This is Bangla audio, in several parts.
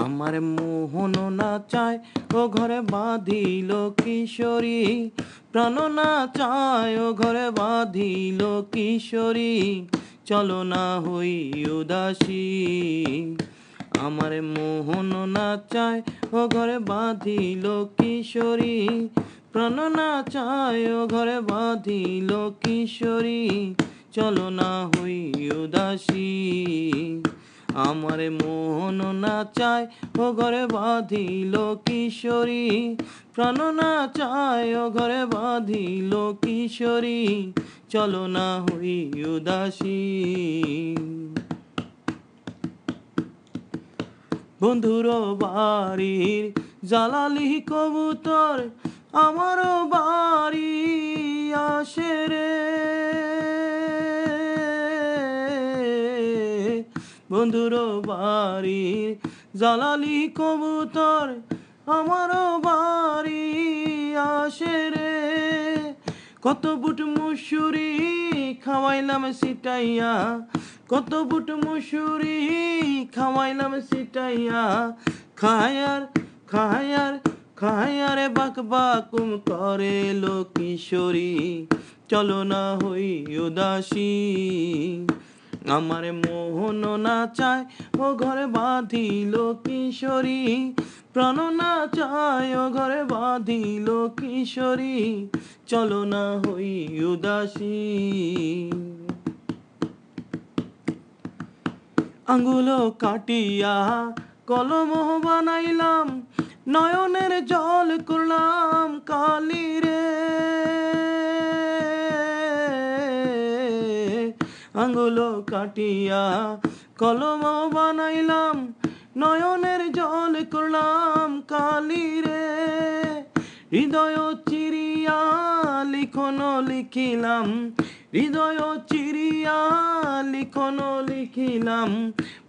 আমার মোহন না চায় ও ঘরে বাঁধিল কিশোরী, প্রাণ না চায় ও ঘরে বাঁধিল কিশোরী, চলো না হই উদাসী। আমার মোহন না চায় ও ঘরে বাঁধিল কিশোরী, প্রাণ না চায় ও ঘরে বাঁধিল কিশোরী, চলো না হই উদাসী। আমার মোহন না চায় ও ঘরে বাঁধিল কিশোরী, প্রাণ না চায় ও ঘরে বাঁধিল কিশোরী, চলো না হই উদাসী। বন্ধুর বাড়ির জালালি কবুতর আমারও বাড়ি আসে রে, বন্ধুর বাড়ির জালালি কবুতর আমারও বাড়ি আসে রে। কত বুট মুসুরি খাওয়াইলাম সিটাইয়া, কত বুট মুসুরি খাওয়াইলাম সিটাইয়া, খায়ার খায়ার খায়ারে বাক বাকুম করে লো কিশোরী, চলো না হই উদাসী। আমার মোহন না চায় ও ঘরে বাঁধিল কিশোরী, প্রাণ না চায় ও ঘরে বাঁধিল কিশোরী, চলো না হই উদাসী। আঙ্গুল কাটিয়া কলম বানাইলাম, নয়নের জল করলাম কালি রে, আঙ্গুল কাটিয়া কলম বানাইলাম, নয়নের জল করলাম কালি রে। হৃদয় চিরিয়া লিখন লিখিলাম, হৃদয় চিরিয়া লিখন লিখিলাম,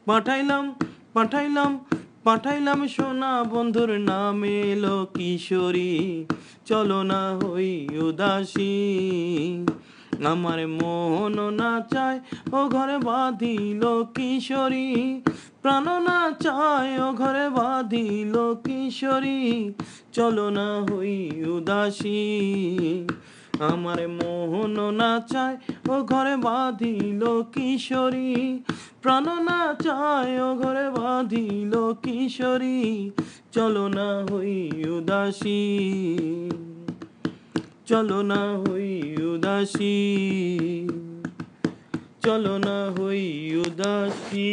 পাঠাইলাম পাঠাইলাম পাঠাইলাম সোনা বন্ধুর নামে লো কিশোরী, চলো না হই উদাসী। আমার মোহন না চায় ও ঘরে বাঁধিল কিশোরী, প্রাণ না চায় ও ঘরে বাঁধিল কিশোরী, চলো না হই উদাসী। আমার মোহন না চায় ও ঘরে বাঁধিল কিশোরী, প্রাণ না চায় ও ঘরে বাঁধিল কিশোরী, চলো না হই উদাসী, চলো না হই উদাসী, চলো না হই উদাসী।